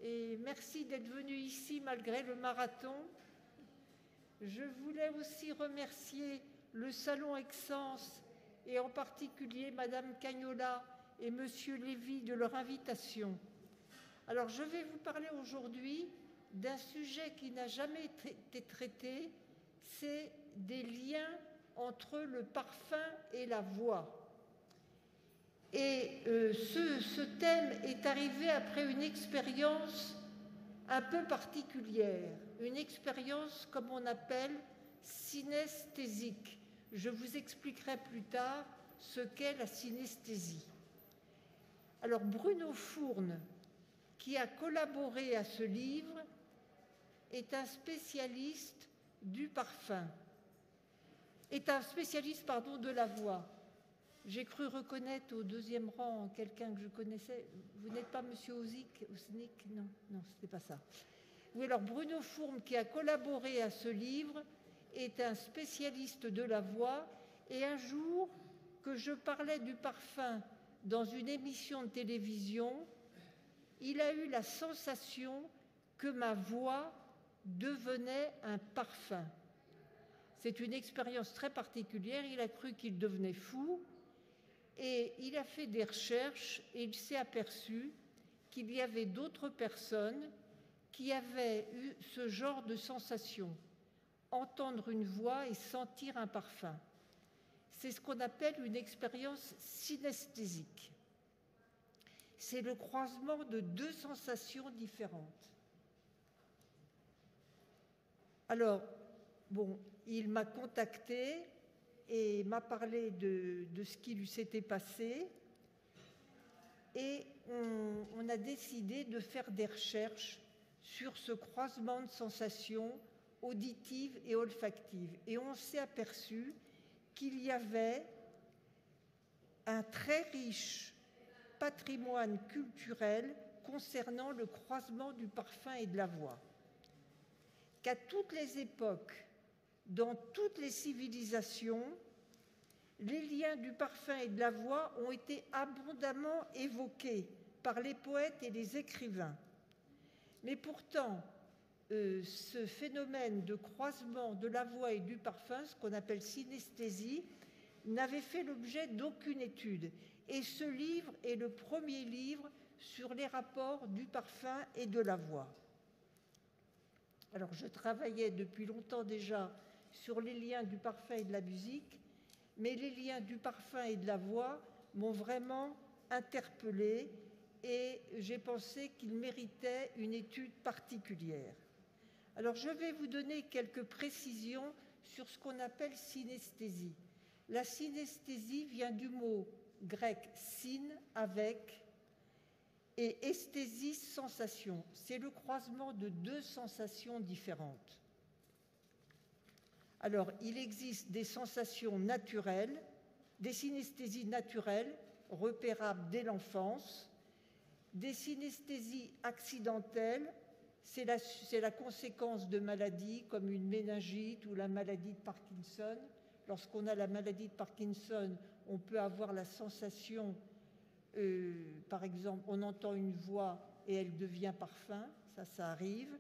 et merci d'être venu ici malgré le marathon. Je voulais aussi remercier le Salon Aix-Sens et en particulier Madame Cagnola et Monsieur Lévy de leur invitation. Alors je vais vous parler aujourd'hui d'un sujet qui n'a jamais été traité, c'est des liens entre le parfum et la voix. Et ce thème est arrivé après une expérience un peu particulière, une expérience comme on appelle synesthésique. Je vous expliquerai plus tard ce qu'est la synesthésie. Alors Bruno Fourne, qui a collaboré à ce livre, est un spécialiste du parfum, de la voix. J'ai cru reconnaître au deuxième rang quelqu'un que je connaissais. Vous n'êtes pas Monsieur Osnick? Non, ce n'est pas ça. Oui, alors Bruno Fourme, qui a collaboré à ce livre, est un spécialiste de la voix. Et un jour que je parlais du parfum dans une émission de télévision, il a eu la sensation que ma voix devenait un parfum. C'est une expérience très particulière. Il a cru qu'il devenait fou. Et il a fait des recherches et il s'est aperçu qu'il y avait d'autres personnes qui avaient eu ce genre de sensation, entendre une voix et sentir un parfum. C'est ce qu'on appelle une expérience synesthésique. C'est le croisement de deux sensations différentes. Alors, il m'a contacté et m'a parlé de ce qui lui s'était passé. Et on a décidé de faire des recherches sur ce croisement de sensations auditives et olfactives. Et on s'est aperçu qu'il y avait un très riche patrimoine culturel concernant le croisement du parfum et de la voix. Qu'à toutes les époques, dans toutes les civilisations, les liens du parfum et de la voix ont été abondamment évoqués par les poètes et les écrivains. Mais pourtant, ce phénomène de croisement de la voix et du parfum, ce qu'on appelle synesthésie, n'avait fait l'objet d'aucune étude. Et ce livre est le premier livre sur les rapports du parfum et de la voix. Alors, je travaillais depuis longtemps déjà sur les liens du parfum et de la musique, mais les liens du parfum et de la voix m'ont vraiment interpellée et j'ai pensé qu'ils méritaient une étude particulière. Alors, je vais vous donner quelques précisions sur ce qu'on appelle synesthésie. La synesthésie vient du mot grec syn, avec, et esthésie, sensation. C'est le croisement de deux sensations différentes. Alors, il existe des sensations naturelles, des synesthésies naturelles, repérables dès l'enfance, des synesthésies accidentelles, c'est la conséquence de maladies comme une méningite ou la maladie de Parkinson. Lorsqu'on a la maladie de Parkinson, on peut avoir la sensation, par exemple, on entend une voix et elle devient parfum, ça arrive.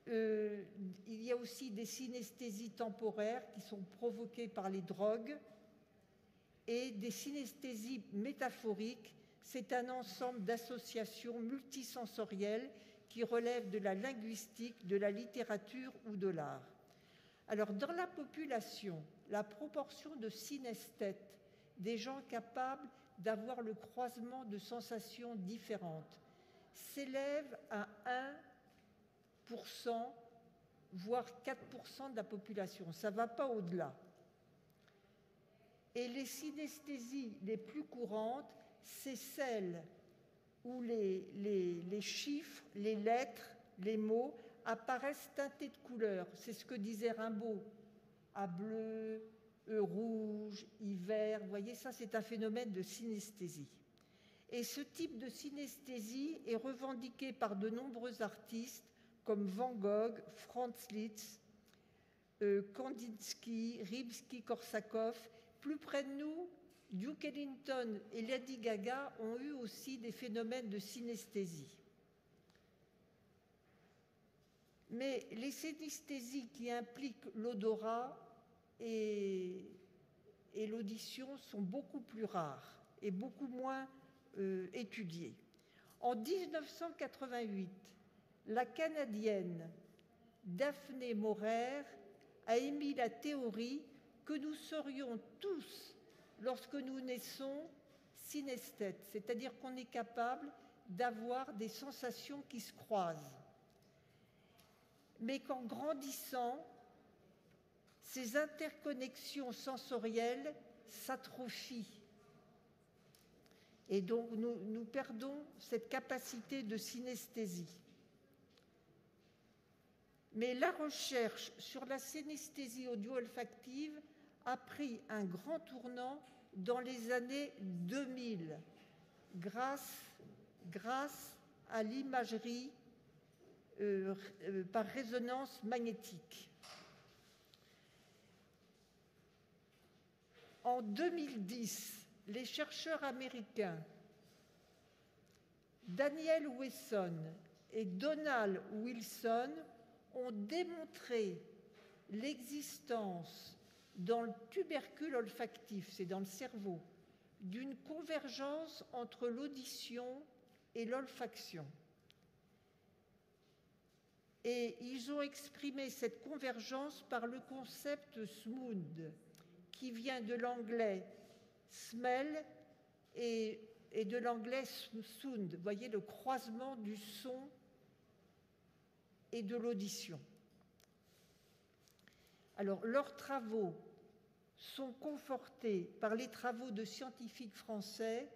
Il y a aussi des synesthésies temporaires qui sont provoquées par les drogues et des synesthésies métaphoriques. C'est un ensemble d'associations multisensorielles qui relèvent de la linguistique, de la littérature ou de l'art. Alors, dans la population, la proportion de synesthètes, des gens capables d'avoir le croisement de sensations différentes, s'élève à 1%, voire 4% de la population. Ça ne va pas au-delà. Et les synesthésies les plus courantes, c'est celles où les chiffres, les lettres, les mots apparaissent teintés de couleurs. C'est ce que disait Rimbaud. À bleu, rouge, vert. Vous voyez, ça, c'est un phénomène de synesthésie. Et ce type de synesthésie est revendiqué par de nombreux artistes comme Van Gogh, Franz Liszt, Kandinsky, Rimsky-Korsakov. Plus près de nous, Duke Ellington et Lady Gaga ont eu aussi des phénomènes de synesthésie. Mais les synesthésies qui impliquent l'odorat et l'audition sont beaucoup plus rares et beaucoup moins étudiées. En 1988, la Canadienne Daphné Morer a émis la théorie que nous serions tous, lorsque nous naissons, synesthètes, c'est-à-dire qu'on est capable d'avoir des sensations qui se croisent. Mais qu'en grandissant, ces interconnexions sensorielles s'atrophient. Et donc nous perdons cette capacité de synesthésie. Mais la recherche sur la synesthésie audio-olfactive a pris un grand tournant dans les années 2000 grâce à l'imagerie par résonance magnétique. En 2010, les chercheurs américains Daniel Wesson et Donald Wilson ont démontré l'existence dans le tubercule olfactif, c'est dans le cerveau, d'une convergence entre l'audition et l'olfaction. Et ils ont exprimé cette convergence par le concept SMOOD, qui vient de l'anglais smell et de l'anglais sound. Vous voyez le croisement du son et de l'audition. Alors, leurs travaux sont confortés par les travaux de scientifiques français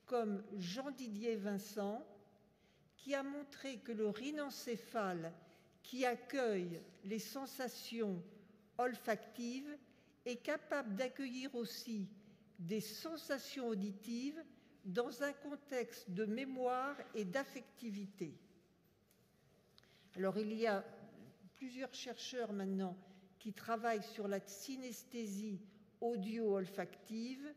comme Jean-Didier Vincent, qui a montré que le rhinencéphale, qui accueille les sensations olfactives, est capable d'accueillir aussi des sensations auditives dans un contexte de mémoire et d'affectivité. Alors, il y a plusieurs chercheurs maintenant qui travaillent sur la synesthésie audio-olfactive,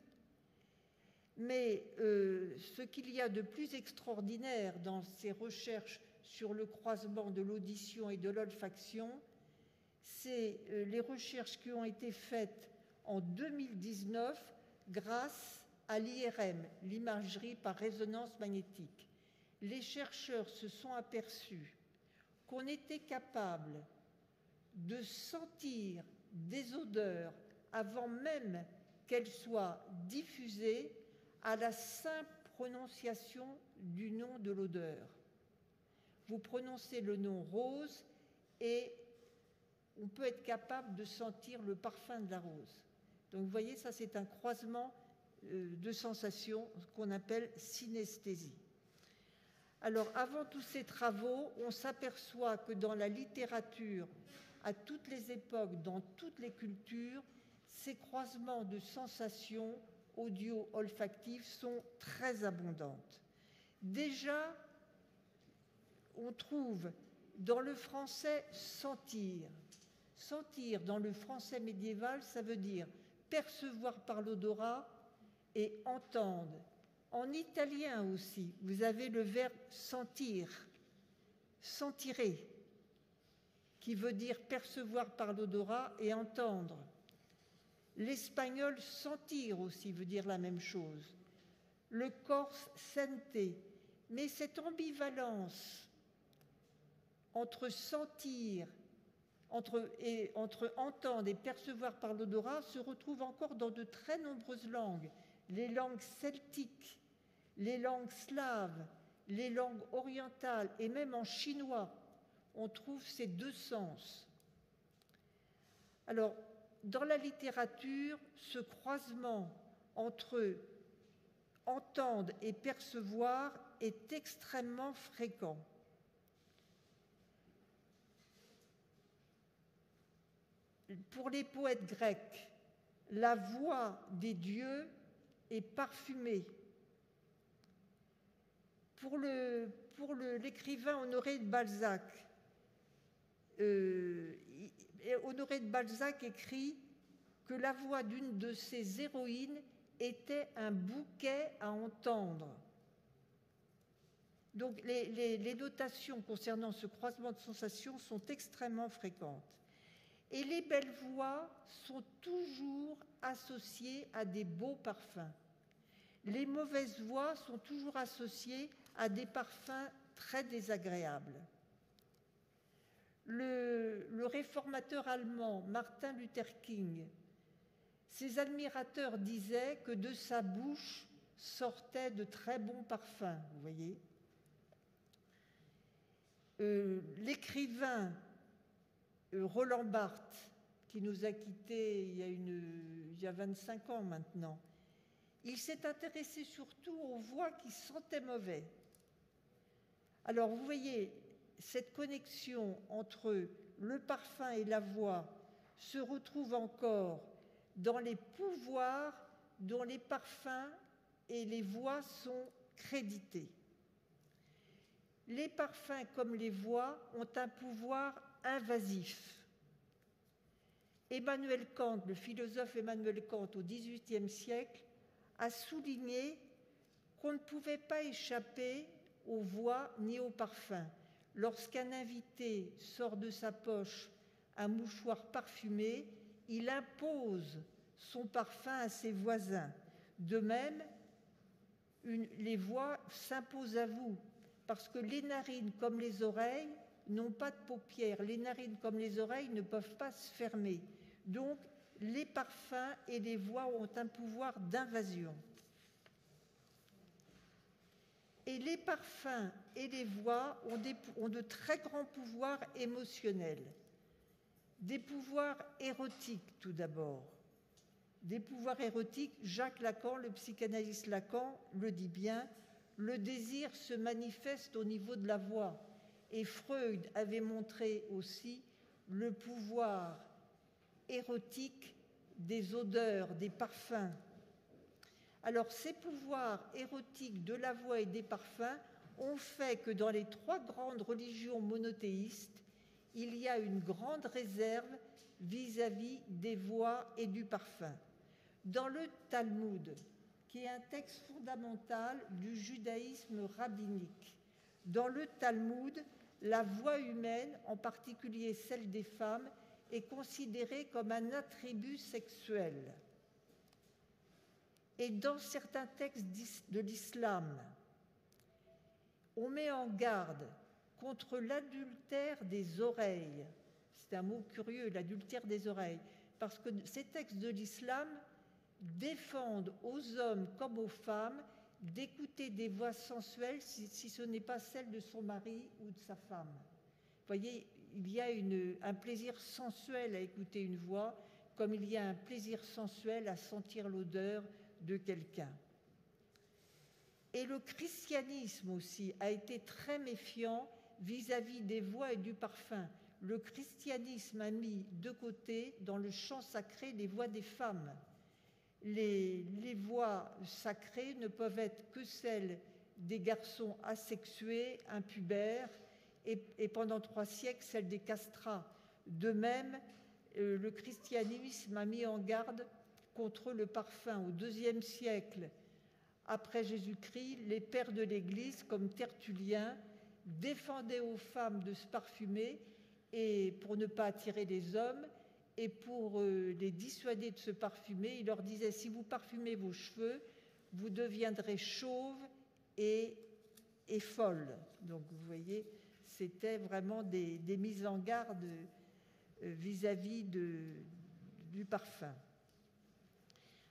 mais ce qu'il y a de plus extraordinaire dans ces recherches sur le croisement de l'audition et de l'olfaction, c'est les recherches qui ont été faites en 2019 grâce à l'IRM, l'imagerie par résonance magnétique. Les chercheurs se sont aperçus qu'on était capable de sentir des odeurs avant même qu'elles soient diffusées à la simple prononciation du nom de l'odeur. Vous prononcez le nom rose et on peut être capable de sentir le parfum de la rose. Donc vous voyez, ça c'est un croisement de sensations qu'on appelle synesthésie. Alors avant tous ces travaux, on s'aperçoit que dans la littérature, à toutes les époques, dans toutes les cultures, ces croisements de sensations audio-olfactives sont très abondantes. Déjà, on trouve dans le français sentir. Sentir dans le français médiéval, ça veut dire percevoir par l'odorat et entendre. En italien aussi, vous avez le verbe sentir, sentire, qui veut dire percevoir par l'odorat et entendre. L'espagnol sentir aussi veut dire la même chose. Le corse sente. Mais cette ambivalence entre sentir, entre entendre et percevoir par l'odorat se retrouve encore dans de très nombreuses langues. Les langues celtiques, les langues slaves, les langues orientales et même en chinois, on trouve ces deux sens. Alors, dans la littérature, ce croisement entre entendre et percevoir est extrêmement fréquent. Pour les poètes grecs, la voix des dieux est parfumée. Pour l'écrivain Honoré de Balzac, Honoré de Balzac écrit que la voix d'une de ses héroïnes était un bouquet à entendre. Donc les notations concernant ce croisement de sensations sont extrêmement fréquentes. Et les belles voix sont toujours associées à des beaux parfums. Les mauvaises voix sont toujours associées à des parfums très désagréables. Le réformateur allemand Martin Luther King, ses admirateurs disaient que de sa bouche sortaient de très bons parfums, vous voyez. L'écrivain Roland Barthes, qui nous a quittés il y a 25 ans maintenant, il s'est intéressé surtout aux voix qui sentaient mauvais. Alors vous voyez, cette connexion entre le parfum et la voix se retrouve encore dans les pouvoirs dont les parfums et les voix sont crédités. Les parfums comme les voix ont un pouvoir invasif. Emmanuel Kant, le philosophe Emmanuel Kant, au XVIIIe siècle, a souligné qu'on ne pouvait pas échapper aux voix ni aux parfums. Lorsqu'un invité sort de sa poche un mouchoir parfumé, il impose son parfum à ses voisins. De même, les voix s'imposent à vous, parce que les narines comme les oreilles n'ont pas de paupières. Les narines comme les oreilles ne peuvent pas se fermer. Donc, les parfums et les voix ont un pouvoir d'invasion. Et les parfums et les voix ont de très grands pouvoirs émotionnels. Des pouvoirs érotiques, tout d'abord. Des pouvoirs érotiques, Jacques Lacan, le psychanalyste Lacan, le dit bien, le désir se manifeste au niveau de la voix. Et Freud avait montré aussi le pouvoir érotique des odeurs, des parfums. Alors, ces pouvoirs érotiques de la voix et des parfums ont fait que dans les 3 grandes religions monothéistes, il y a une grande réserve vis-à-vis des voix et du parfum. Dans le Talmud, qui est un texte fondamental du judaïsme rabbinique, dans le Talmud, la voix humaine, en particulier celle des femmes, est considérée comme un attribut sexuel. Et dans certains textes de l'islam, on met en garde contre l'adultère des oreilles. C'est un mot curieux, l'adultère des oreilles, parce que ces textes de l'islam défendent aux hommes comme aux femmes d'écouter des voix sensuelles si ce n'est pas celle de son mari ou de sa femme. Vous voyez, il y a un plaisir sensuel à écouter une voix, comme il y a un plaisir sensuel à sentir l'odeur de quelqu'un. Et le christianisme aussi a été très méfiant vis-à-vis des voix et du parfum. Le christianisme a mis de côté, dans le chant sacré, les voix des femmes. Les voix sacrées ne peuvent être que celles des garçons asexués, impubères, et pendant 3 siècles, celles des castrats. De même, le christianisme a mis en garde contre le parfum. Au IIe siècle, après Jésus-Christ, les pères de l'Église, comme Tertullien, défendaient aux femmes de se parfumer et pour ne pas attirer les hommes, et pour les dissuader de se parfumer, il leur disait: si vous parfumez vos cheveux, vous deviendrez chauve et folle. Donc vous voyez, c'était vraiment des mises en garde vis-à-vis du parfum.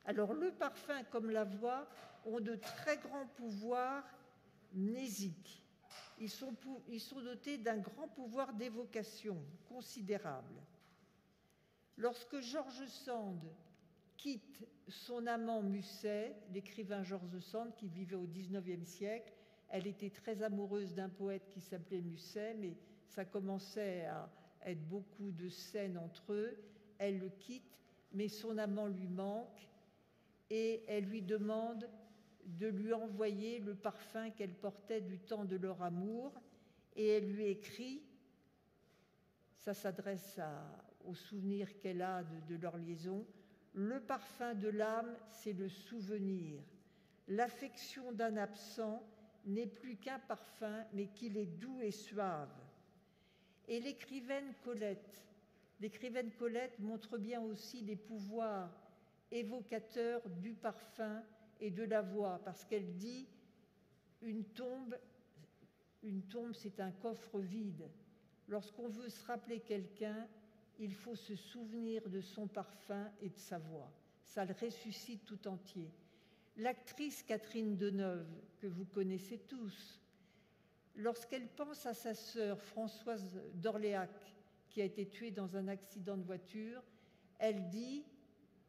Alors le parfum comme la voix ont de très grands pouvoirs mnésiques. Ils sont dotés d'un grand pouvoir d'évocation considérable. Lorsque George Sand quitte son amant Musset, l'écrivain George Sand qui vivait au XIXe siècle, elle était très amoureuse d'un poète qui s'appelait Musset, mais ça commençait à être beaucoup de scènes entre eux. Elle le quitte, mais son amant lui manque et elle lui demande de lui envoyer le parfum qu'elle portait du temps de leur amour, et elle lui écrit, ça s'adresse au souvenir qu'elle a de leur liaison: le parfum de l'âme, c'est le souvenir. L'affection d'un absent n'est plus qu'un parfum, mais qu'il est doux et suave. Et l'écrivaine Colette montre bien aussi les pouvoirs évocateurs du parfum et de la voix, parce qu'elle dit une tombe, c'est un coffre vide. Lorsqu'on veut se rappeler quelqu'un, il faut se souvenir de son parfum et de sa voix. Ça le ressuscite tout entier. L'actrice Catherine Deneuve, que vous connaissez tous, lorsqu'elle pense à sa sœur Françoise d'Orléac, qui a été tuée dans un accident de voiture, elle dit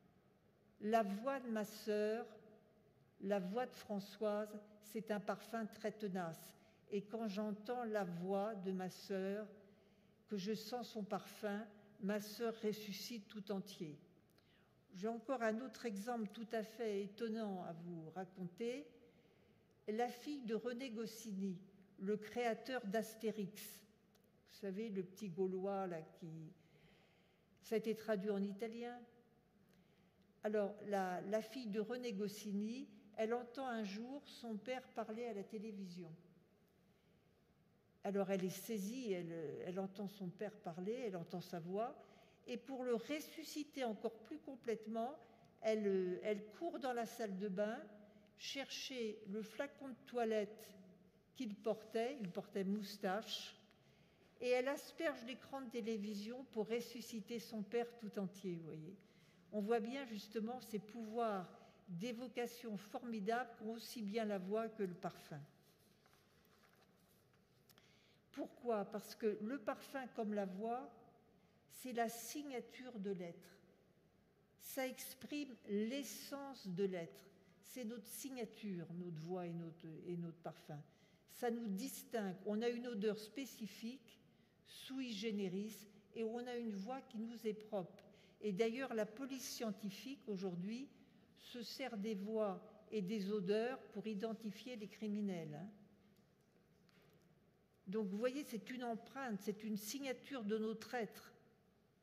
« La voix de ma sœur, la voix de Françoise, c'est un parfum très tenace. Et quand j'entends la voix de ma sœur, que je sens son parfum, ma sœur ressuscite tout entier. » J'ai encore un autre exemple tout à fait étonnant à vous raconter. La fille de René Goscinny, le créateur d'Astérix. Vous savez, le petit Gaulois là qui... Ça a été traduit en italien. Alors, la fille de René Goscinny, elle entend un jour son père parler à la télévision. Alors, elle est saisie, elle entend son père parler, elle entend sa voix, et pour le ressusciter encore plus complètement, elle court dans la salle de bain, chercher le flacon de toilette il portait moustache, et elle asperge l'écran de télévision pour ressusciter son père tout entier, vous voyez. On voit bien justement ces pouvoirs d'évocation formidables qu'ont aussi bien la voix que le parfum. Pourquoi ? Parce que le parfum, comme la voix, c'est la signature de l'être. Ça exprime l'essence de l'être. C'est notre signature, notre voix et notre parfum. Ça nous distingue. On a une odeur spécifique, sui generis, et on a une voix qui nous est propre. Et d'ailleurs, la police scientifique, aujourd'hui, se sert des voix et des odeurs pour identifier les criminels. Donc, vous voyez, c'est une empreinte, c'est une signature de notre être,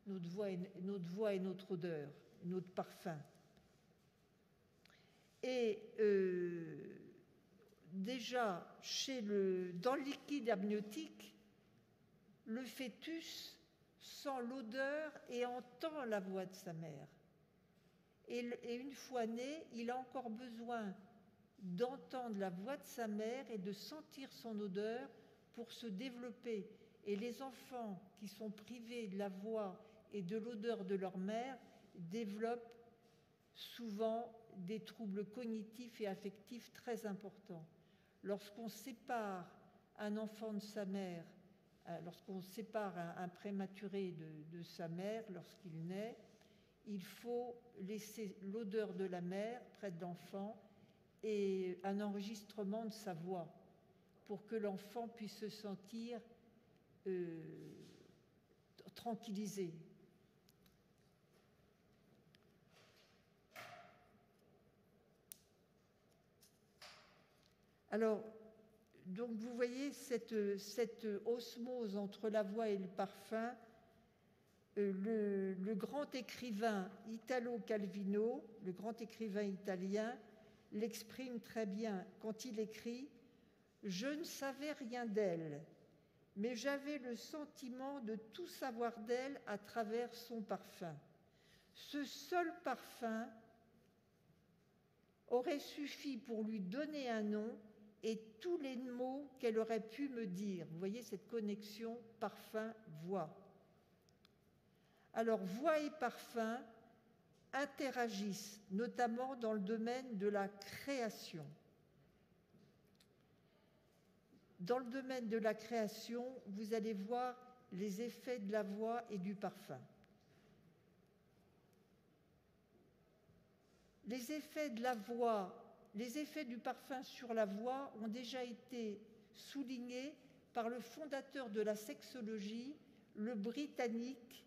notre voix et notre odeur, notre parfum. Et déjà, dans le liquide amniotique, le fœtus sent l'odeur et entend la voix de sa mère. Et une fois né, il a encore besoin d'entendre la voix de sa mère et de sentir son odeur pour se développer. Et les enfants qui sont privés de la voix et de l'odeur de leur mère développent souvent des troubles cognitifs et affectifs très importants. Lorsqu'on sépare un enfant de sa mère, lorsqu'on sépare un prématuré de sa mère lorsqu'il naît, il faut laisser l'odeur de la mère près de l'enfant et un enregistrement de sa voix pour que l'enfant puisse se sentir tranquillisé. Alors, donc vous voyez cette osmose entre la voix et le parfum. Le grand écrivain Italo Calvino, le grand écrivain italien, l'exprime très bien quand il écrit « Je ne savais rien d'elle, mais j'avais le sentiment de tout savoir d'elle à travers son parfum. Ce seul parfum aurait suffi pour lui donner un nom et tous les mots qu'elle aurait pu me dire. » Vous voyez cette connexion parfum-voix. Alors, voix et parfum interagissent, notamment dans le domaine de la création. Dans le domaine de la création, vous allez voir les effets de la voix et du parfum. Les effets de la voix, les effets du parfum sur la voix ont déjà été soulignés par le fondateur de la sexologie, le Britannique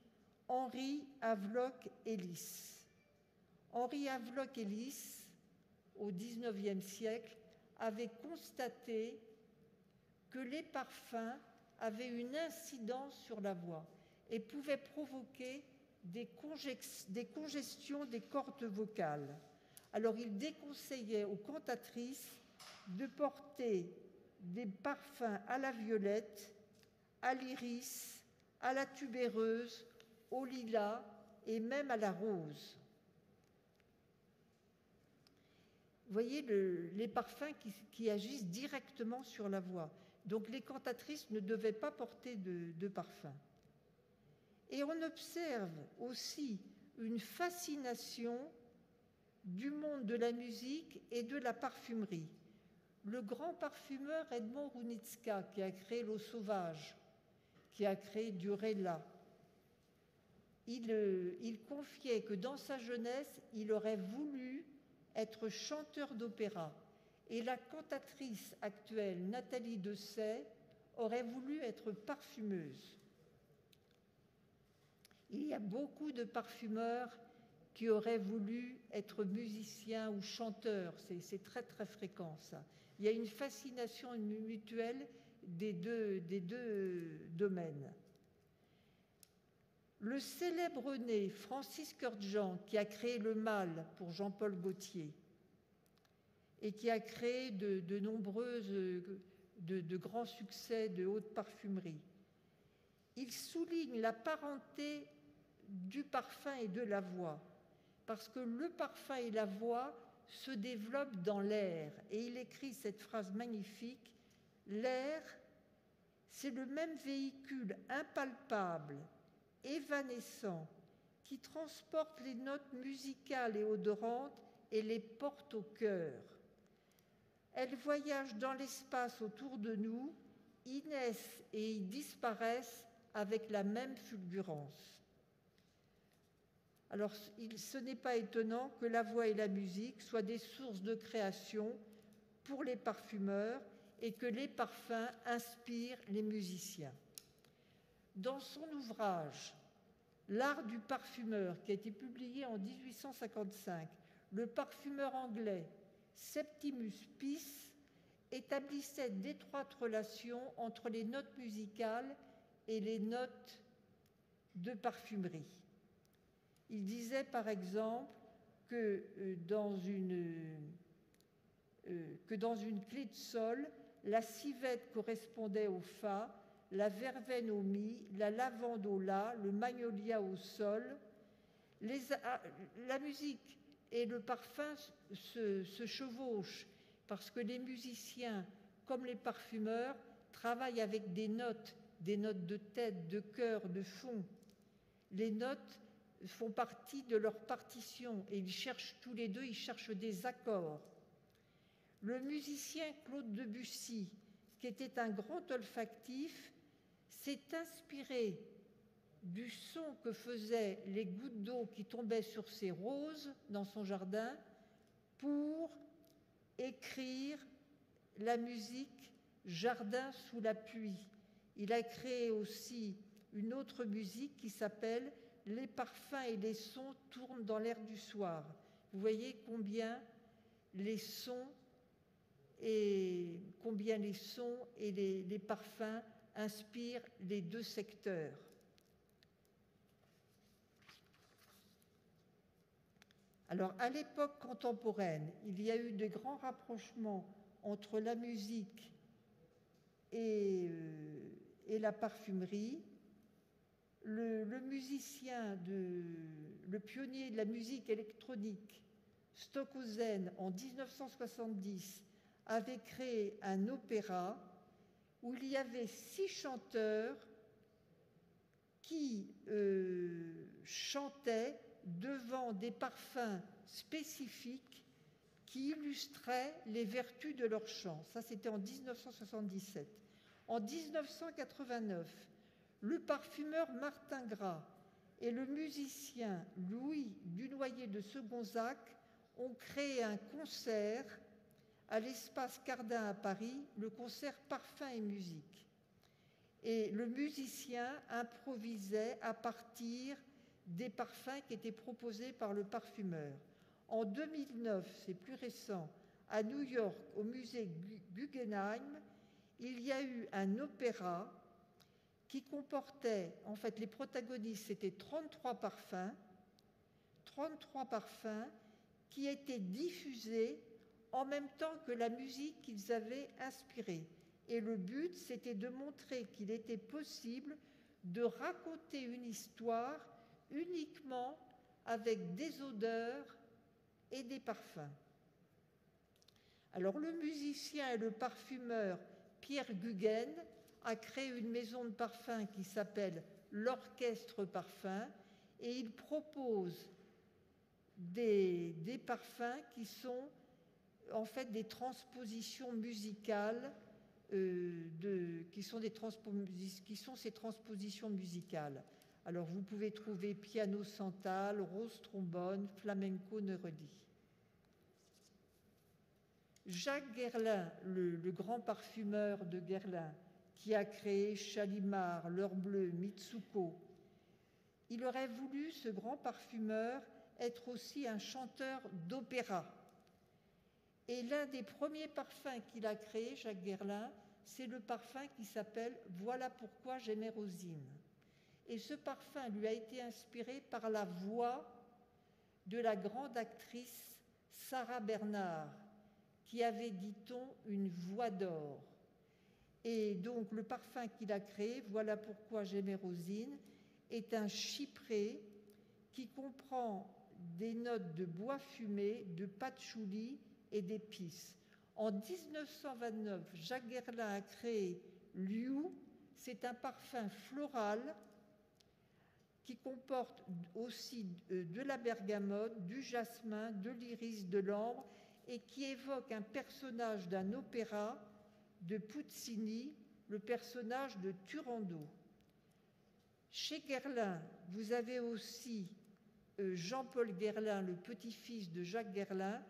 Henry Havelock Ellis. Henry Havelock Ellis, au XIXe siècle, avait constaté que les parfums avaient une incidence sur la voix et pouvaient provoquer des congestions des cordes vocales. Alors il déconseillait aux cantatrices de porter des parfums à la violette, à l'iris, à la tubéreuse, au lilas et même à la rose. Vous voyez les parfums qui agissent directement sur la voix. Donc les cantatrices ne devaient pas porter de parfum. Et on observe aussi une fascination du monde de la musique et de la parfumerie. Le grand parfumeur Edmond Rounicka, qui a créé l'eau sauvage, qui a créé Durella, il confiait que dans sa jeunesse, il aurait voulu être chanteur d'opéra. Et la cantatrice actuelle, Nathalie Dessay, aurait voulu être parfumeuse. Il y a beaucoup de parfumeurs qui auraient voulu être musiciens ou chanteurs. C'est très très fréquent ça. Il y a une fascination mutuelle des deux domaines. Le célèbre né Francis Kurkdjian, qui a créé le Mal pour Jean-Paul Gaultier et qui a créé de grands succès de haute parfumerie, il souligne la parenté du parfum et de la voix, parce que le parfum et la voix se développent dans l'air. Et il écrit cette phrase magnifique: l'air, c'est le même véhicule impalpable, évanescent, qui transporte les notes musicales et odorantes et les porte au cœur. Elles voyagent dans l'espace autour de nous, y naissent et y disparaissent avec la même fulgurance. Alors, ce n'est pas étonnant que la voix et la musique soient des sources de création pour les parfumeurs et que les parfums inspirent les musiciens. Dans son ouvrage « L'art du parfumeur », qui a été publié en 1855, le parfumeur anglais Septimus Peace établissait d'étroites relations entre les notes musicales et les notes de parfumerie. Il disait par exemple que dans une clé de sol, la civette correspondait au fa, la verveine au mi, la lavande au la, le magnolia au sol. La musique et le parfum se chevauchent parce que les musiciens, comme les parfumeurs, travaillent avec des notes de tête, de cœur, de fond. Les notes font partie de leur partition et ils cherchent tous les deux, ils cherchent des accords. Le musicien Claude Debussy, qui était un grand olfactif, s'est inspiré du son que faisaient les gouttes d'eau qui tombaient sur ses roses dans son jardin pour écrire la musique Jardin sous la pluie. Il a créé aussi une autre musique qui s'appelle Les parfums et les sons tournent dans l'air du soir. Vous voyez combien les sons et les parfums inspirent les deux secteurs. Alors, à l'époque contemporaine, il y a eu de grands rapprochements entre la musique et la parfumerie. Le musicien, le pionnier de la musique électronique, Stockhausen, en 1970, avait créé un opéra où il y avait 6 chanteurs qui chantaient devant des parfums spécifiques qui illustraient les vertus de leur chant. Ça, c'était en 1977. En 1989, le parfumeur Martin Gras et le musicien Louis Dunoyer de Segonzac ont créé un concert à l'espace Cardin à Paris, le concert Parfums et musique. Et le musicien improvisait à partir des parfums qui étaient proposés par le parfumeur. En 2009, c'est plus récent, à New York, au musée Guggenheim, il y a eu un opéra qui comportait, en fait, les protagonistes, c'était 33 parfums qui étaient diffusés en même temps que la musique qu'ils avaient inspirée. Et le but, c'était de montrer qu'il était possible de raconter une histoire uniquement avec des odeurs et des parfums. Alors le musicien et le parfumeur Pierre Guggen a créé une maison de parfums qui s'appelle l'Orchestre Parfum, et il propose des parfums qui sont en fait des transpositions musicales, qui sont ces transpositions musicales. Alors vous pouvez trouver piano santal, rose trombone, flamenco neuredi. Jacques Guerlain, le grand parfumeur de Guerlain, qui a créé Chalimard, L'Heure Bleue, Mitsuko, il aurait voulu, ce grand parfumeur, être aussi un chanteur d'opéra. Et l'un des premiers parfums qu'il a créé, Jacques Guerlain, c'est le parfum qui s'appelle « Voilà pourquoi j'aimais Rosine ». Et ce parfum lui a été inspiré par la voix de la grande actrice Sarah Bernard, qui avait, dit-on, une voix d'or. Et donc le parfum qu'il a créé, « Voilà pourquoi j'aimais Rosine », est un chypré qui comprend des notes de bois fumé, de patchouli et d'épices. En 1929, Jacques Guerlain a créé Liu. C'est un parfum floral qui comporte aussi de la bergamote, du jasmin, de l'iris, de l'ambre, et qui évoque un personnage d'un opéra de Puccini, le personnage de Turandot. Chez Guerlain, vous avez aussi Jean-Paul Guerlain, le petit-fils de Jacques Guerlain,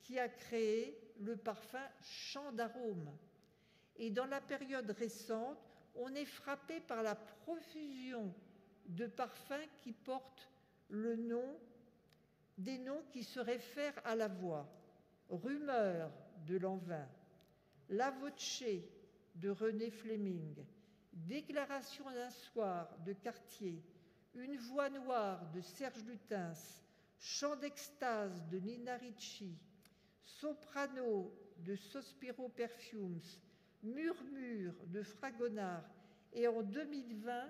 qui a créé le parfum Chant d'arôme. Et dans la période récente, on est frappé par la profusion de parfums qui portent des noms qui se réfèrent à la voix. Rumeur de Lanvin, La Voce de René Fleming, Déclaration d'un soir de Cartier, Une voix noire de Serge Lutens, Chant d'extase de Nina Ricci, Soprano de Sospiro Perfumes, Murmure de Fragonard, et en 2020,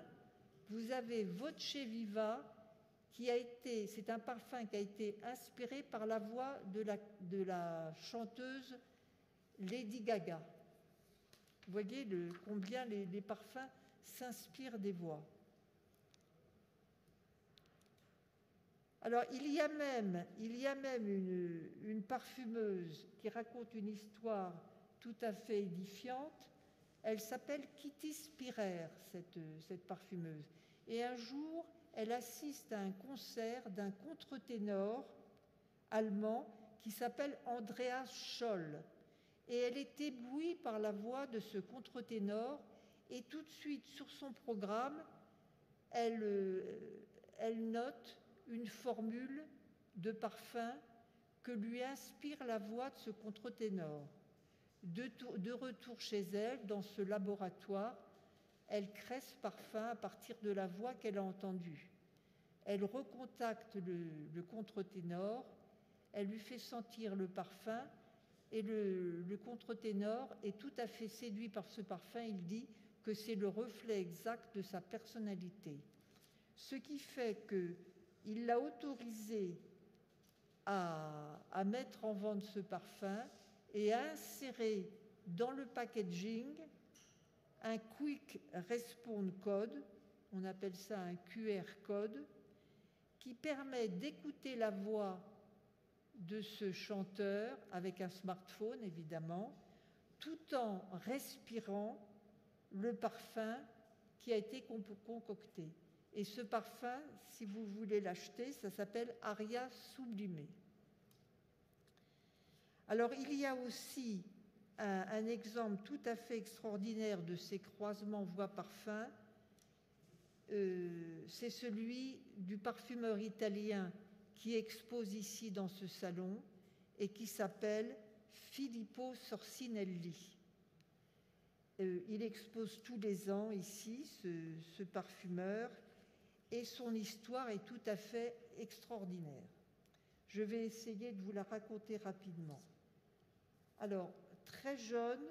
vous avez Voce Viva, c'est un parfum qui a été inspiré par la voix de la chanteuse Lady Gaga. Vous voyez combien les parfums s'inspirent des voix. Alors, il y a même une parfumeuse qui raconte une histoire tout à fait édifiante. Elle s'appelle Kitty Spirer, cette parfumeuse. Et un jour, elle assiste à un concert d'un contre-ténor allemand qui s'appelle Andreas Scholl. Et elle est éblouie par la voix de ce contre-ténor, et tout de suite, sur son programme, elle note une formule de parfum que lui inspire la voix de ce contre-ténor. De retour chez elle, dans ce laboratoire, elle crée ce parfum à partir de la voix qu'elle a entendue. Elle recontacte le contre-ténor, elle lui fait sentir le parfum, et le contre-ténor est tout à fait séduit par ce parfum. Il dit que c'est le reflet exact de sa personnalité. Ce qui fait qu'il l'a autorisé à mettre en vente ce parfum et à insérer dans le packaging un Quick Response Code, on appelle ça un QR code, qui permet d'écouter la voix de ce chanteur avec un smartphone évidemment, tout en respirant le parfum qui a été concocté. Et ce parfum, si vous voulez l'acheter, ça s'appelle Aria Sublimé. Alors il y a aussi un exemple tout à fait extraordinaire de ces croisements voix-parfum, c'est celui du parfumeur italien qui expose ici dans ce salon et qui s'appelle Filippo Sorcinelli. Il expose tous les ans ici, ce parfumeur, et son histoire est tout à fait extraordinaire. Je vais essayer de vous la raconter rapidement. Alors, très jeune,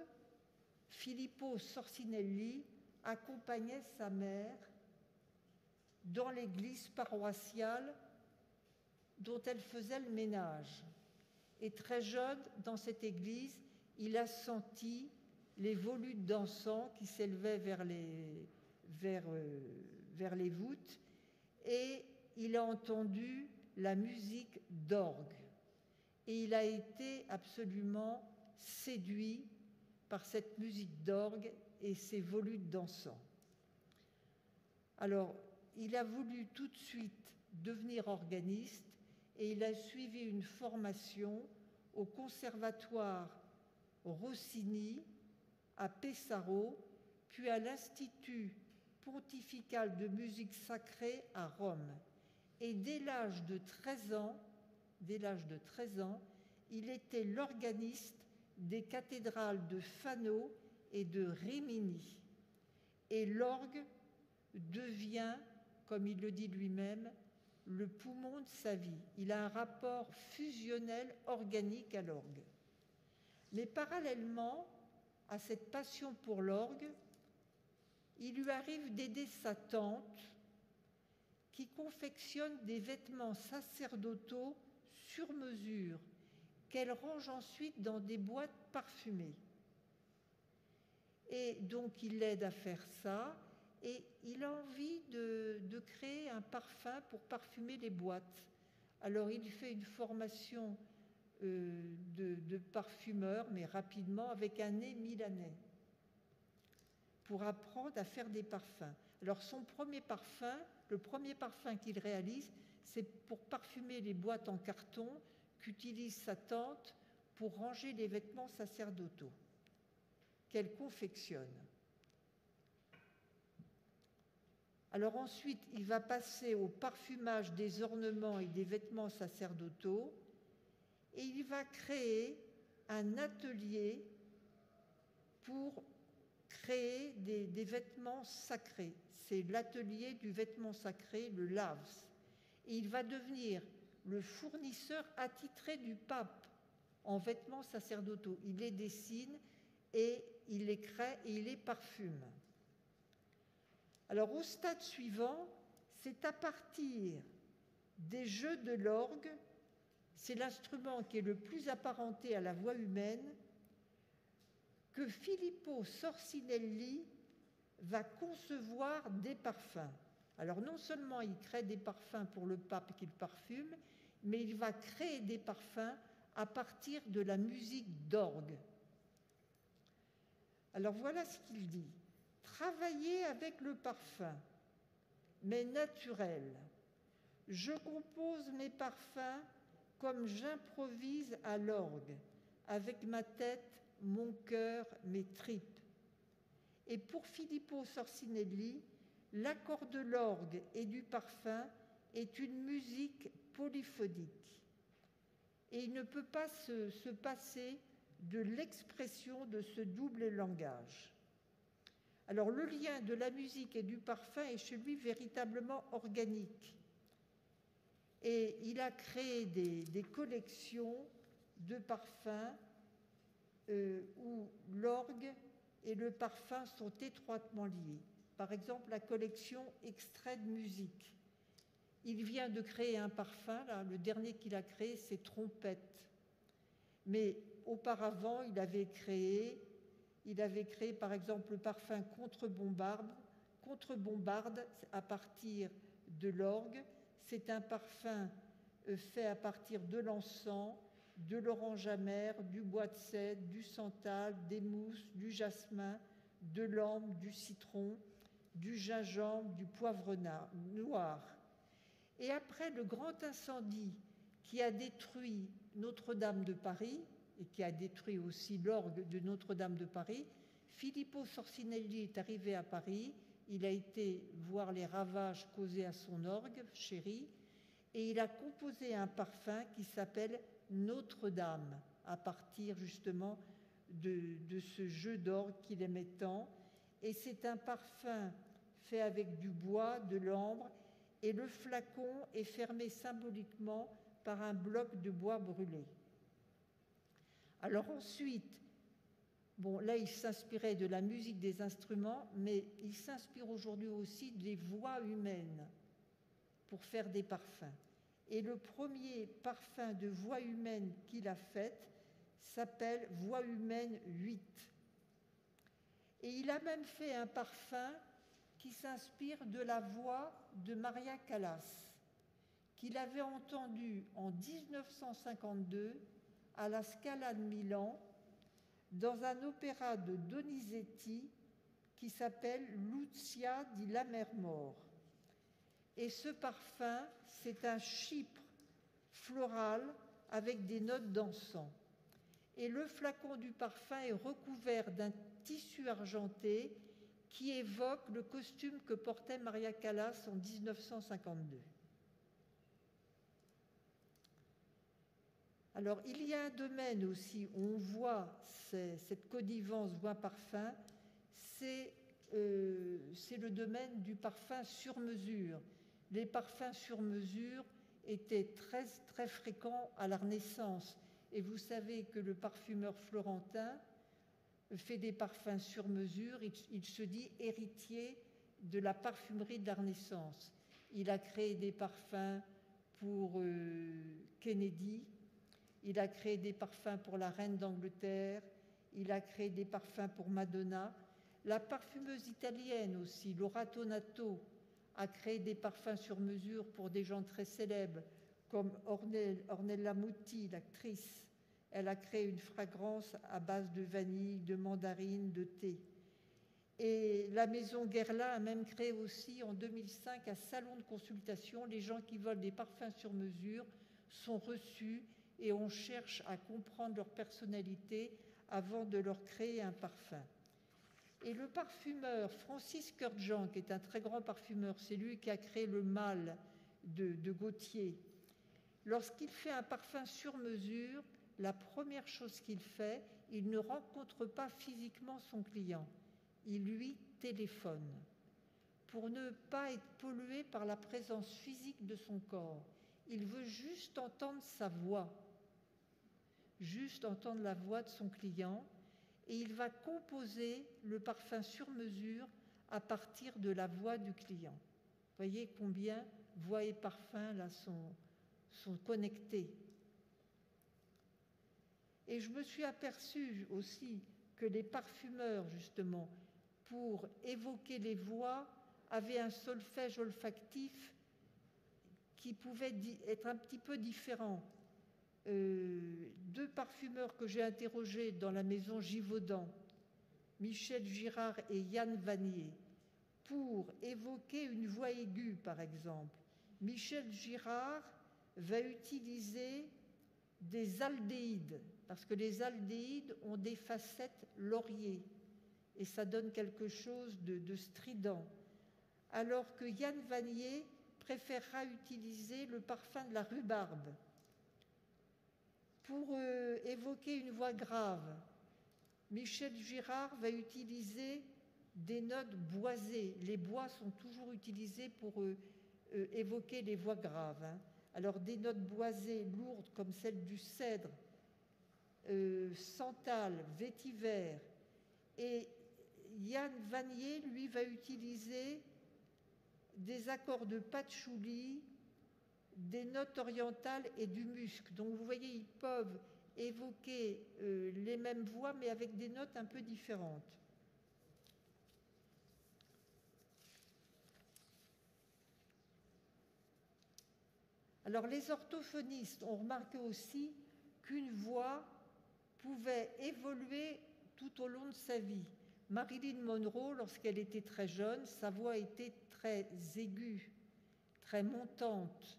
Filippo Sorcinelli accompagnait sa mère dans l'église paroissiale dont elle faisait le ménage. Et très jeune, dans cette église, il a senti les volutes d'encens qui s'élevaient vers les voûtes, et il a entendu la musique d'orgue. Et il a été absolument séduit par cette musique d'orgue et ces volutes d'encens. Alors, il a voulu tout de suite devenir organiste et il a suivi une formation au conservatoire Rossini à Pesaro, puis à l'Institut pontifical de musique sacrée à Rome. Et dès l'âge de 13 ans, il était l'organiste des cathédrales de Fano et de Rimini. Et l'orgue devient, comme il le dit lui-même, le poumon de sa vie. Il a un rapport fusionnel organique à l'orgue. Mais parallèlement à cette passion pour l'orgue, il lui arrive d'aider sa tante qui confectionne des vêtements sacerdotaux sur mesure qu'elle range ensuite dans des boîtes parfumées. Et donc il l'aide à faire ça et il a envie de créer un parfum pour parfumer les boîtes. Alors il fait une formation de parfumeur, mais rapidement, avec un nez milanais, pour apprendre à faire des parfums. Alors son premier parfum, le premier parfum qu'il réalise, c'est pour parfumer les boîtes en carton qu'utilise sa tante pour ranger les vêtements sacerdotaux qu'elle confectionne. Alors ensuite, il va passer au parfumage des ornements et des vêtements sacerdotaux et il va créer un atelier pour créer des vêtements sacrés. C'est l'atelier du vêtement sacré, le LAVS. Et il va devenir le fournisseur attitré du pape en vêtements sacerdotaux. Il les dessine et il les crée et il les parfume. Alors au stade suivant, c'est à partir des jeux de l'orgue, c'est l'instrument qui est le plus apparenté à la voix humaine, que Filippo Sorcinelli va concevoir des parfums. Alors non seulement il crée des parfums pour le pape qu'il parfume, mais il va créer des parfums à partir de la musique d'orgue. Alors voilà ce qu'il dit. Travailler avec le parfum, mais naturel. Je compose mes parfums comme j'improvise à l'orgue, avec ma tête, mon cœur, mes tripes. Et pour Filippo Sorcinelli, l'accord de l'orgue et du parfum est une musique polyphonique. Et il ne peut pas se passer de l'expression de ce double langage. Alors le lien de la musique et du parfum est chez lui véritablement organique. Et il a créé des collections de parfums où l'orgue et le parfum sont étroitement liés. Par exemple, la collection Extrait de musique. Il vient de créer un parfum, là, le dernier qu'il a créé, c'est Trompette. Mais auparavant, il avait créé par exemple le parfum Contrebombarde à partir de l'orgue. C'est un parfum fait à partir de l'encens, de l'orange amère, du bois de cèdre, du santal, des mousses, du jasmin, de l'ambre, du citron, du gingembre, du poivre noir. Et après le grand incendie qui a détruit Notre-Dame de Paris, et qui a détruit aussi l'orgue de Notre-Dame de Paris, Filippo Sorcinelli est arrivé à Paris, il a été voir les ravages causés à son orgue chéri, et il a composé un parfum qui s'appelle Notre-Dame, à partir justement de ce jeu d'orgue qu'il aimait tant. Et c'est un parfum fait avec du bois, de l'ambre, et le flacon est fermé symboliquement par un bloc de bois brûlé. Alors ensuite, Bon, là, il s'inspirait de la musique des instruments, mais il s'inspire aujourd'hui aussi des voix humaines pour faire des parfums. Et le premier parfum de voix humaine qu'il a fait s'appelle Voix humaine 8. Et il a même fait un parfum qui s'inspire de la voix de Maria Callas, qu'il avait entendue en 1952 à la Scala de Milan, dans un opéra de Donizetti qui s'appelle Lucia di Lammermoor. Et ce parfum, c'est un chypre floral avec des notes d'encens. Et le flacon du parfum est recouvert d'un tissu argenté qui évoque le costume que portait Maria Callas en 1952. Alors, il y a un domaine aussi où on voit cette connivence voix-parfum, c'est le domaine du parfum sur mesure. Les parfums sur mesure étaient très, très fréquents à la Renaissance. Et vous savez que le parfumeur florentin fait des parfums sur mesure, il se dit héritier de la parfumerie de la Renaissance. Il a créé des parfums pour Kennedy, il a créé des parfums pour la reine d'Angleterre, il a créé des parfums pour Madonna. La parfumeuse italienne aussi, Laura Tonato, a créé des parfums sur mesure pour des gens très célèbres, comme Ornella Muti, l'actrice. Elle a créé une fragrance à base de vanille, de mandarine, de thé. Et la maison Guerlain a même créé aussi en 2005 un salon de consultation. Les gens qui veulent des parfums sur mesure sont reçus et on cherche à comprendre leur personnalité avant de leur créer un parfum. Et le parfumeur Francis Kurkdjian, qui est un très grand parfumeur, c'est lui qui a créé le Mâle de Gautier. Lorsqu'il fait un parfum sur mesure, la première chose qu'il fait, il ne rencontre pas physiquement son client. Il lui téléphone pour ne pas être pollué par la présence physique de son corps. Il veut juste entendre sa voix, juste entendre la voix de son client, et il va composer le parfum sur mesure à partir de la voix du client. Vous voyez combien voix et parfum là sont connectés. Et je me suis aperçue aussi que les parfumeurs, justement, pour évoquer les voix, avaient un solfège olfactif qui pouvait être un petit peu différent. Deux parfumeurs que j'ai interrogés dans la maison Givaudan, Michel Girard et Yann Vanier, pour évoquer une voix aiguë, par exemple. Michel Girard va utiliser des aldéhydes, parce que les aldéhydes ont des facettes laurier, et ça donne quelque chose de strident. Alors que Yann Vanier préférera utiliser le parfum de la rhubarbe. Pour évoquer une voix grave, Michel Girard va utiliser des notes boisées. Les bois sont toujours utilisés pour évoquer les voix graves. Alors des notes boisées lourdes comme celle du cèdre, santal, vétiver. Et Yann Vanier, lui, va utiliser des accords de patchouli, des notes orientales et du musc. Donc vous voyez, ils peuvent évoquer les mêmes voix, mais avec des notes un peu différentes. Alors les orthophonistes ont remarqué aussi qu'une voix pouvait évoluer tout au long de sa vie. Marilyn Monroe, lorsqu'elle était très jeune, sa voix était très aiguë, très montante.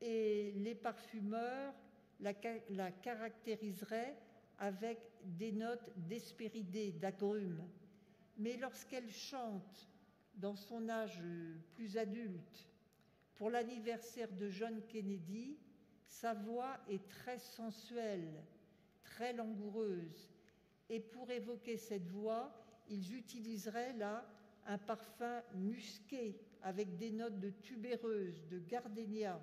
Et les parfumeurs la caractériseraient avec des notes d'hespéridés, d'agrumes. Mais lorsqu'elle chante dans son âge plus adulte, pour l'anniversaire de John Kennedy, sa voix est très sensuelle, très langoureuse. Et pour évoquer cette voix, ils utiliseraient là un parfum musqué avec des notes de tubéreuse, de gardénia.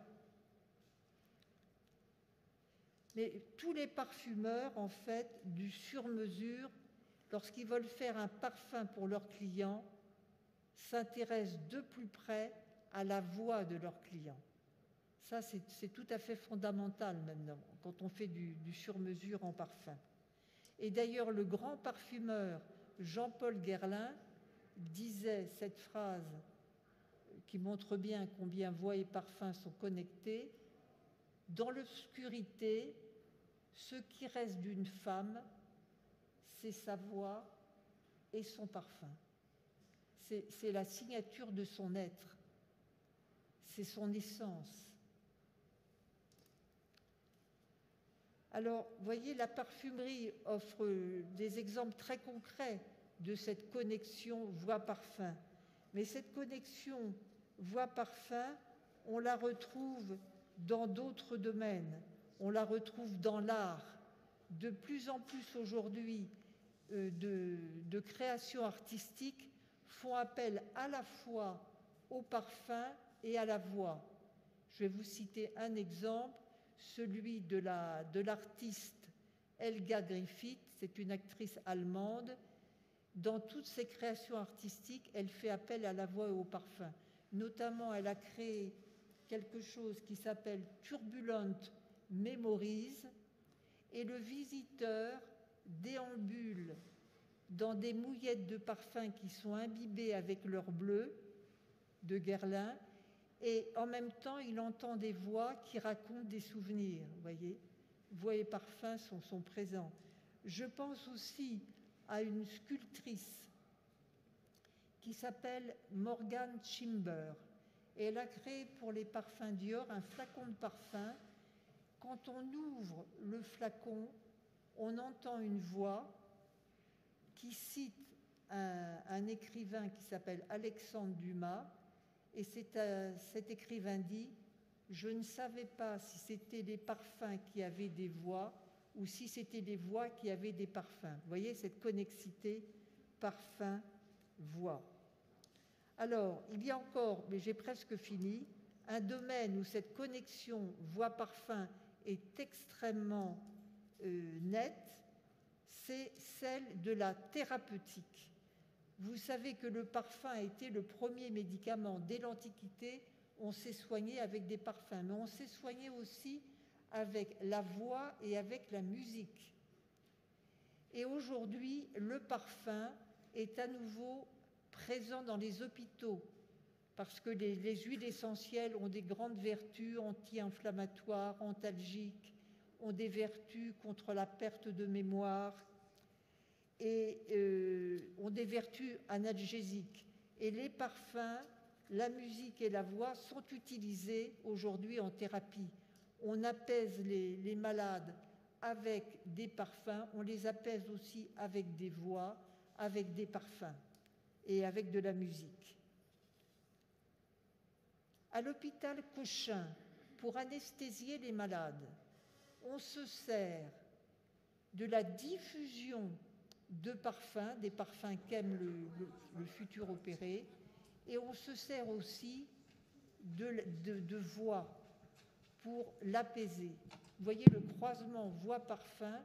Mais tous les parfumeurs, en fait, du sur-mesure, lorsqu'ils veulent faire un parfum pour leurs clients, s'intéressent de plus près à la voix de leurs clients. Ça, c'est tout à fait fondamental maintenant, quand on fait du sur-mesure en parfum. Et d'ailleurs, le grand parfumeur Jean-Paul Guerlain disait cette phrase qui montre bien combien voix et parfum sont connectés. Dans l'obscurité, ce qui reste d'une femme, c'est sa voix et son parfum. C'est la signature de son être, c'est son essence. Alors, vous voyez, la parfumerie offre des exemples très concrets de cette connexion voix-parfum. Mais cette connexion voix-parfum, on la retrouve dans d'autres domaines. On la retrouve dans l'art. De plus en plus aujourd'hui, de créations artistiques font appel à la fois au parfum et à la voix. Je vais vous citer un exemple, celui de l'artiste Helga Griffith, c'est une actrice allemande. Dans toutes ses créations artistiques, elle fait appel à la voix et au parfum. Notamment, elle a créé quelque chose qui s'appelle Turbulent Memories, et le visiteur déambule dans des mouillettes de parfum qui sont imbibées avec leur bleu de Guerlain, et en même temps, il entend des voix qui racontent des souvenirs, vous voyez. Voix et parfums sont présents. Je pense aussi à une sculptrice qui s'appelle Morgane Chimber, et elle a créé pour les parfums Dior un flacon de parfum. Quand on ouvre le flacon, on entend une voix qui cite un écrivain qui s'appelle Alexandre Dumas, et cet écrivain dit « Je ne savais pas si c'était les parfums qui avaient des voix ou si c'était les voix qui avaient des parfums. » Vous voyez cette connexité parfum-voix. Alors, il y a encore, mais j'ai presque fini, un domaine où cette connexion voix-parfum est extrêmement nette, c'est celle de la thérapeutique. Vous savez que le parfum a été le premier médicament. Dès l'Antiquité, on s'est soigné avec des parfums, mais on s'est soigné aussi avec la voix et avec la musique. Et aujourd'hui, le parfum est à nouveau présent dans les hôpitaux, parce que les huiles essentielles ont des grandes vertus anti-inflammatoires, antalgiques, ont des vertus contre la perte de mémoire, et ont des vertus analgésiques. Et les parfums, la musique et la voix sont utilisés aujourd'hui en thérapie. On apaise les malades avec des parfums, on les apaise aussi avec des voix, avec des parfums et avec de la musique. À l'hôpital Cochin, pour anesthésier les malades, on se sert de la diffusion de parfums, des parfums qu'aime le futur opéré, et on se sert aussi de voix pour l'apaiser. Vous voyez le croisement voix-parfum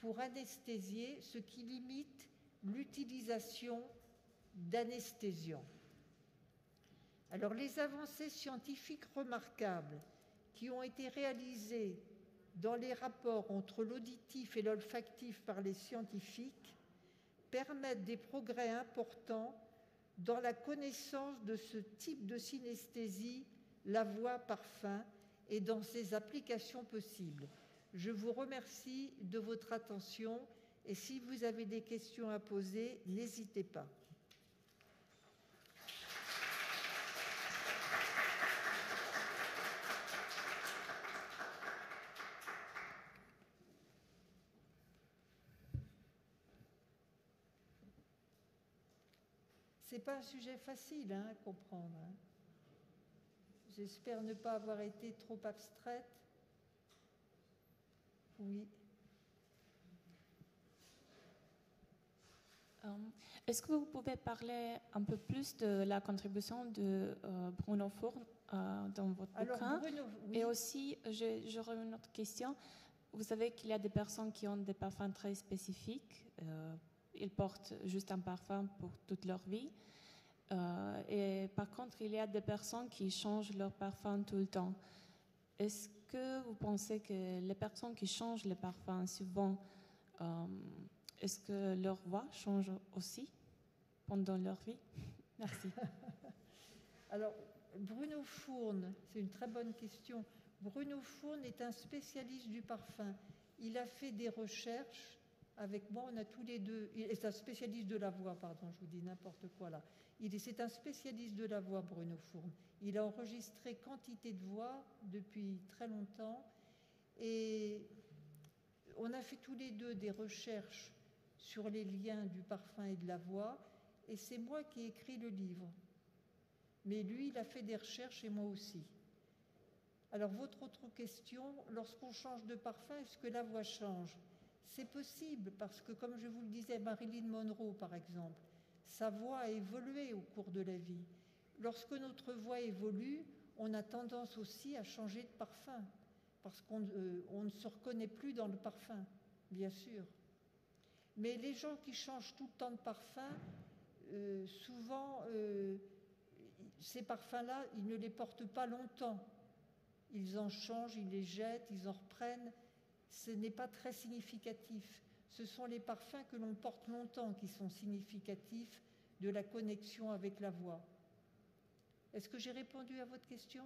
pour anesthésier, ce qui limite l'utilisation d'anesthésiants. Alors, les avancées scientifiques remarquables qui ont été réalisées dans les rapports entre l'auditif et l'olfactif par les scientifiques permettent des progrès importants dans la connaissance de ce type de synesthésie, la voix-parfum, et dans ses applications possibles. Je vous remercie de votre attention, et si vous avez des questions à poser, n'hésitez pas. Ce n'est pas un sujet facile à comprendre. J'espère ne pas avoir été trop abstraite. Oui. Est-ce que vous pouvez parler un peu plus de la contribution de Bruno Fourne dans votre bouquin? Bruno, oui. Et aussi, j'aurais une autre question. Vous savez qu'il y a des personnes qui ont des parfums très spécifiques, ils portent juste un parfum pour toute leur vie. Et par contre, il y a des personnes qui changent leur parfum tout le temps. Est-ce que vous pensez que les personnes qui changent le parfum souvent, est-ce que leur voix change aussi pendant leur vie? Merci. Alors, Bruno Fourne, c'est une très bonne question. Bruno Fourne est un spécialiste du parfum. Il a fait des recherches avec moi, on a tous les deux. C'est un spécialiste de la voix, pardon, je vous dis n'importe quoi là. C'est un spécialiste de la voix, Bruno Fourne. Il a enregistré quantité de voix depuis très longtemps et on a fait tous les deux des recherches sur les liens du parfum et de la voix et c'est moi qui ai écrit le livre. Mais lui, il a fait des recherches et moi aussi. Alors, votre autre question, lorsqu'on change de parfum, est-ce que la voix change? C'est possible parce que, comme je vous le disais, Marilyn Monroe, par exemple, sa voix a évolué au cours de la vie. Lorsque notre voix évolue, on a tendance aussi à changer de parfum parce qu'on ne se reconnaît plus dans le parfum, bien sûr. Mais les gens qui changent tout le temps de parfum, souvent, ces parfums-là, ils ne les portent pas longtemps. Ils en changent, ils les jettent, ils en reprennent. Ce n'est pas très significatif. Ce sont les parfums que l'on porte longtemps qui sont significatifs de la connexion avec la voix. Est-ce que j'ai répondu à votre question?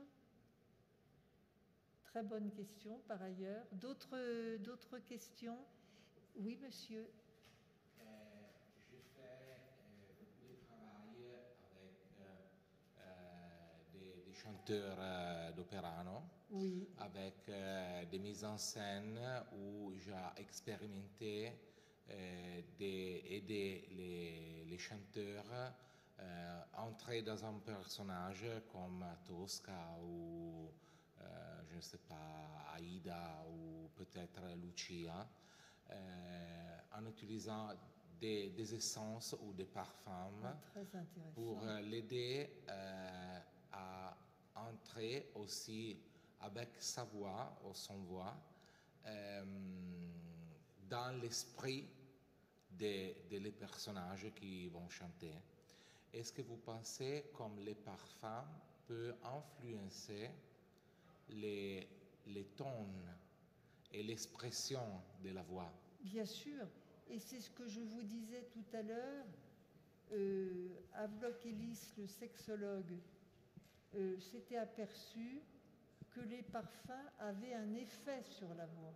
Très bonne question, par ailleurs. D'autres questions? Oui, monsieur. J'ai fait beaucoup de travail avec des chanteurs d'opéra, non? Oui. Avec des mises en scène où j'ai expérimenté d'aider les chanteurs entrer dans un personnage comme Tosca ou je ne sais pas, Aïda ou peut-être Lucia, en utilisant des essences ou des parfums pour l'aider à entrer aussi avec sa voix ou son voix dans l'esprit des personnages qui vont chanter. Est-ce que vous pensez comme les parfums peuvent influencer les tons et l'expression de la voix? Bien sûr, et c'est ce que je vous disais tout à l'heure. Havelock Ellis, le sexologue, s'était aperçu que les parfums avaient un effet sur la voix.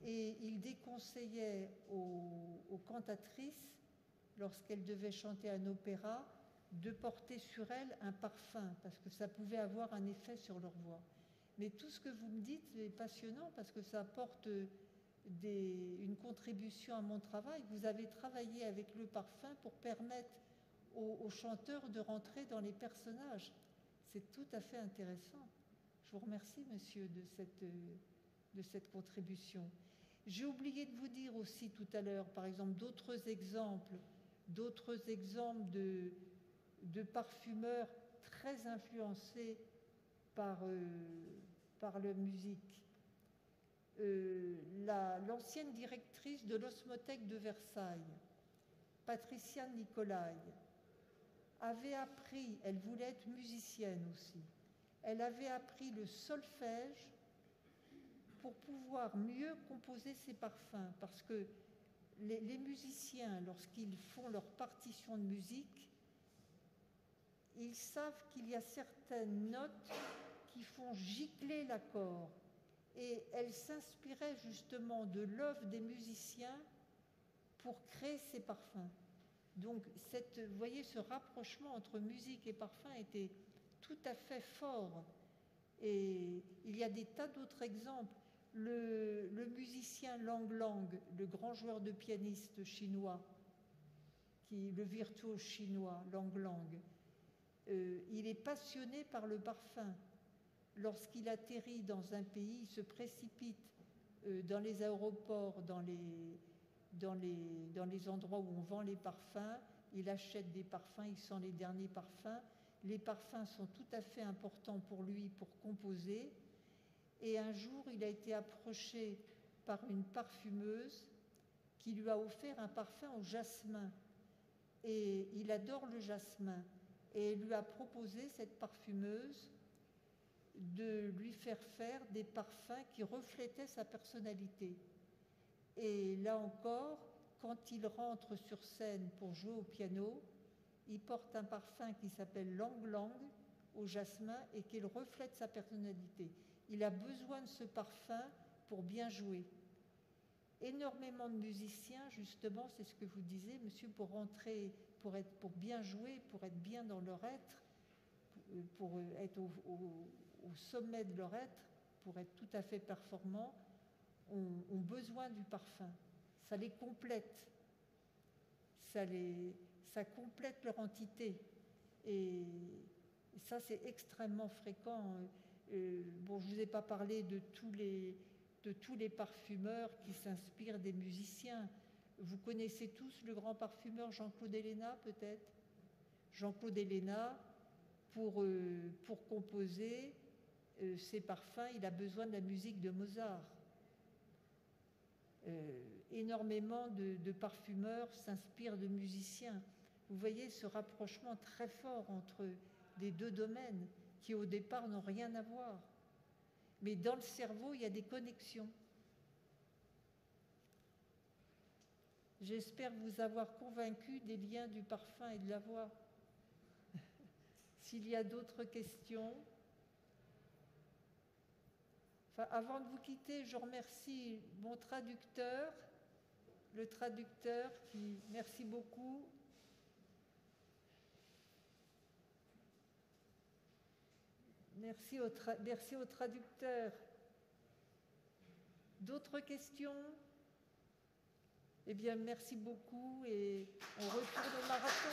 Et il déconseillait aux cantatrices, lorsqu'elles devaient chanter un opéra, de porter sur elles un parfum, parce que ça pouvait avoir un effet sur leur voix. Mais tout ce que vous me dites est passionnant, parce que ça apporte une contribution à mon travail. Vous avez travaillé avec le parfum pour permettre aux chanteurs de rentrer dans les personnages. C'est tout à fait intéressant. Je vous remercie, monsieur, de cette contribution. J'ai oublié de vous dire aussi tout à l'heure, par exemple, d'autres exemples de parfumeurs très influencés par la musique. L'ancienne directrice de l'Osmothèque de Versailles, Patricia Nicolai, avait appris, elle voulait être musicienne aussi, elle avait appris le solfège pour pouvoir mieux composer ses parfums, parce que les musiciens, lorsqu'ils font leur partition de musique, ils savent qu'il y a certaines notes qui font gicler l'accord. Et elle s'inspirait justement de l'œuvre des musiciens pour créer ces parfums. Donc, vous voyez, ce rapprochement entre musique et parfum était tout à fait fort. Et il y a des tas d'autres exemples. Le musicien Lang Lang, le grand joueur de pianiste chinois, le virtuose chinois Lang Lang, il est passionné par le parfum. Lorsqu'il atterrit dans un pays, il se précipite dans les aéroports, dans les endroits où on vend les parfums. Il achète des parfums, il sent les derniers parfums. Les parfums sont tout à fait importants pour lui pour composer. Et un jour, il a été approché par une parfumeuse qui lui a offert un parfum au jasmin. Et il adore le jasmin. Et elle lui a proposé, cette parfumeuse, de lui faire faire des parfums qui reflétaient sa personnalité. Et là encore, quand il rentre sur scène pour jouer au piano, il porte un parfum qui s'appelle Lang Lang au jasmin et qui reflète sa personnalité. Il a besoin de ce parfum pour bien jouer. Énormément de musiciens, justement, c'est ce que vous disiez, monsieur, pour bien jouer, pour être bien dans leur être, pour être au sommet de leur être, pour être tout à fait performants, ont besoin du parfum. Ça les complète. Ça complète leur entité. Et ça, c'est extrêmement fréquent. Bon, je ne vous ai pas parlé de tous les parfumeurs qui s'inspirent des musiciens. Vous connaissez tous le grand parfumeur Jean-Claude Héléna, peut-être? Jean-Claude Héléna, pour composer ses parfums, il a besoin de la musique de Mozart. Énormément de parfumeurs s'inspirent de musiciens. Vous voyez ce rapprochement très fort entre les deux domaines qui au départ n'ont rien à voir. Mais dans le cerveau, il y a des connexions. J'espère vous avoir convaincu des liens du parfum et de la voix. S'il y a d'autres questions. Enfin, avant de vous quitter, je remercie mon traducteur, le traducteur qui... Merci beaucoup. Merci au traducteur. D'autres questions? Eh bien, merci beaucoup et on retourne au marathon.